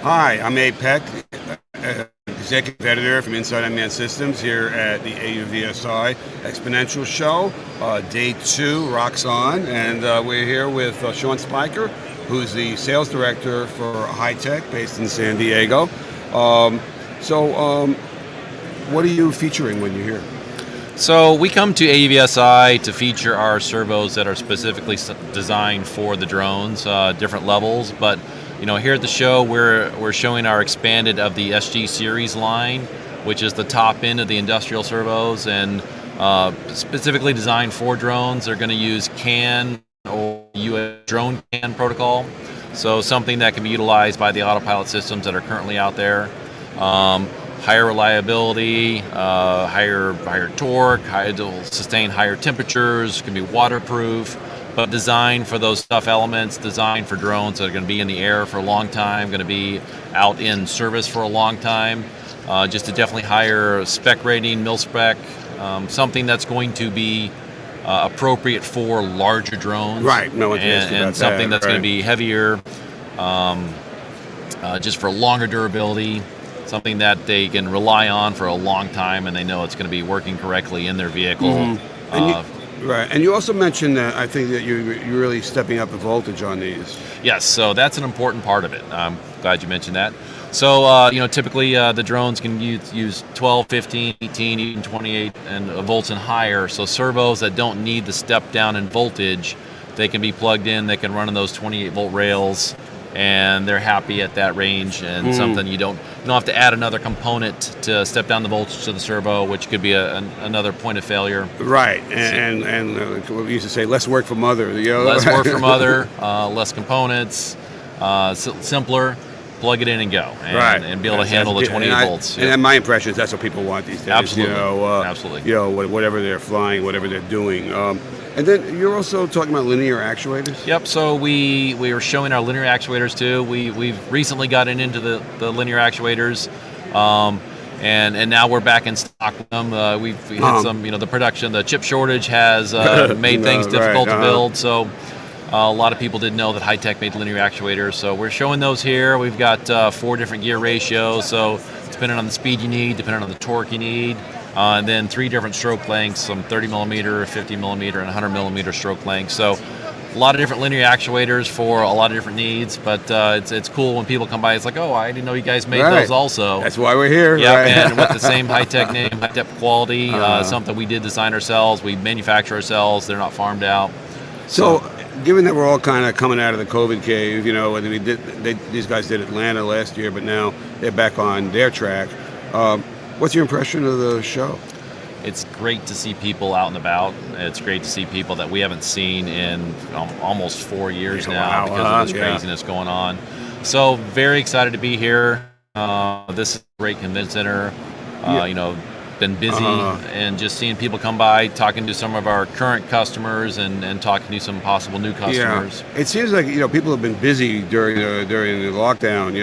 Hi, I'm Peck, Executive Editor from Inside Unmanned Systems here at the AUVSI Xponential Show. Day 2 rocks on, and we're here with Shawn, who's the Sales Director for Hitec based in San Diego. What are you featuring when you're here? So we come to AUVSI to feature our servos that are specifically designed for the drones, different levels. But here at the show, we're showing our expanded of the SG series line, which is the top end of the industrial servos, and specifically designed for drones. They're going to use CAN or US drone CAN protocol, so something that can be utilized by the autopilot systems that are currently out there. Higher reliability, higher torque, it'll sustain higher temperatures, can be waterproof, but designed for those tough elements, designed for drones that are going to be in the air for a long time, going to be out in service for a long time. Just a definitely higher spec rating, mil spec, something that's going to be appropriate for larger drones. Right, no one's asking about and something that, that's going to be heavier, just for longer durability. Something that they can rely on for a long time, and they know it's going to be working correctly in their vehicle. Mm-hmm. And you also mentioned that I think that you're really stepping up the voltage on these. Yes, so that's an important part of it. I'm glad you mentioned that. So, typically the drones can use 12, 15, 18, even 28 volts and higher. So servos that don't need the step down in voltage, they can be plugged in, they can run on those 28 volt rails, and they're happy at that range, and something you don't have to add another component to step down the voltage to the servo, which could be another point of failure. Right, and what we used to say, less work for mother. Less work for mother, less components, simpler. Plug it in and go, and be able to handle the 28 volts. And my impression is that's what people want these days. Absolutely, absolutely. Whatever they're flying, whatever they're doing. And then you're also talking about linear actuators? Yep, so we were showing our linear actuators too. We've recently gotten into the linear actuators, and now we're back in stock with them. We've had some, the production, the chip shortage has made things difficult to build, so a lot of people didn't know that Hitec made linear actuators, so we're showing those here. We've got 4 different gear ratios, so depending on the speed you need, depending on the torque you need. And then 3 different stroke lengths, some 30 millimeter, 50 millimeter, and 100 millimeter stroke lengths. So a lot of different linear actuators for a lot of different needs, but it's cool when people come by. It's like, oh, I didn't know you guys made those also. That's why we're here. Yeah, right. And with the same Hitec name, Hitec quality, something we did design ourselves, we manufacture ourselves. They're not farmed out. So given that we're all kind of coming out of the COVID cave, these guys did Atlanta last year, but now they're back on their track. What's your impression of the show? It's great to see people out and about. It's great to see people that we haven't seen in almost 4 years now because of this craziness going on. So very excited to be here. This is a great convention center. Been busy and just seeing people come by, talking to some of our current customers and talking to some possible new customers. Yeah. It seems like people have been busy during the lockdown.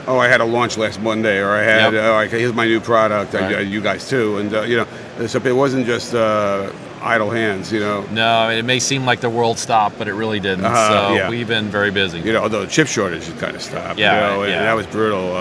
I had a launch last Monday, or I had here's my new product. Right. You guys too, and so it wasn't just idle hands. No, I mean, it may seem like the world stopped, but it really didn't. We've been very busy. Although the chip shortage kind of stopped. And that was brutal.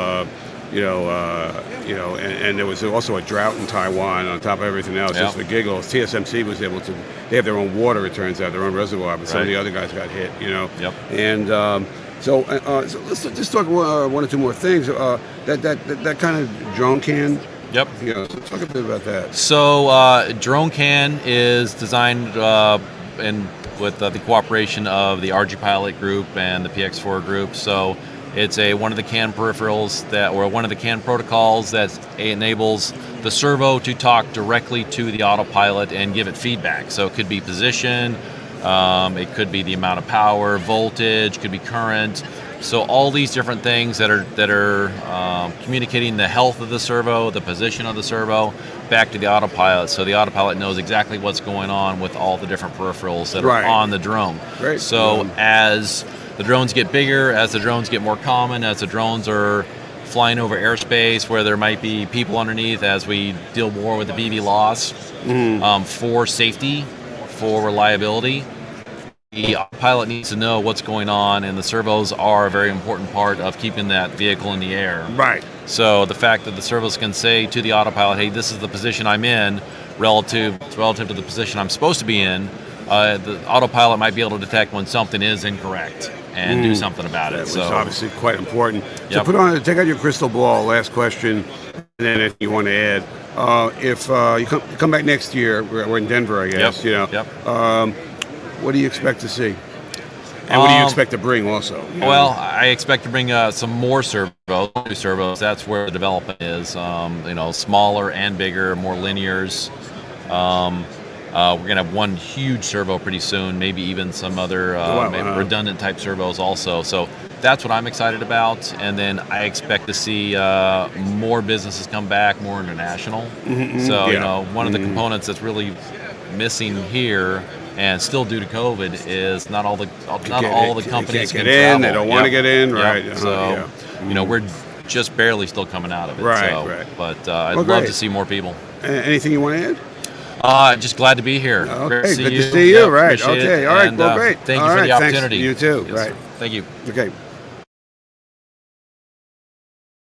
And there was also a drought in Taiwan on top of everything else. Just for giggles, TSMC was able to. They have their own water, it turns out, their own reservoir, but some of the other guys got hit. Yep. And. So let's just talk 1 or 2 more things. That kind of drone can. Yep. So talk a bit about that. So drone can is designed with the cooperation of the RG Pilot Group and the PX4 Group. So it's one of the CAN peripherals one of the CAN protocols that enables the servo to talk directly to the autopilot and give it feedback. So it could be position. It could be the amount of power, voltage, could be current. So all these different things that are communicating the health of the servo, the position of the servo, back to the autopilot. So the autopilot knows exactly what's going on with all the different peripherals that are on the drone. Right. So as the drones get bigger, as the drones get more common, as the drones are flying over airspace where there might be people underneath, as we deal more with the BB loss, for safety, for reliability, the pilot needs to know what's going on, and the servos are a very important part of keeping that vehicle in the air. Right. So the fact that the servos can say to the autopilot, hey, this is the position I'm in relative to the position I'm supposed to be in, the autopilot might be able to detect when something is incorrect and do something about it. That was So obviously quite important. Yep. So take out your crystal ball. Last question, and then if you want to add, if you come back next year, we're in Denver, I guess. Yep. What do you expect to see? And what do you expect to bring also? Well, I expect to bring some more new servos. That's where the development is. Smaller and bigger, more linears. We're going to have one huge servo pretty soon, maybe even some other redundant type servos also. So that's what I'm excited about. And then I expect to see more businesses come back, more international. So, one of the components that's really missing here and still due to COVID is not all the companies can't can get in. travel. They don't want to get in, right? So, we're just barely still coming out of it. Right. But I'd love to see more people. Anything you want to add? Just glad to be here. Okay, good to see you. Right. Appreciate Okay. it. All right. And, well, great. Thank you All for right, the thanks. opportunity. You too. Yes. Right. Thank you. Okay.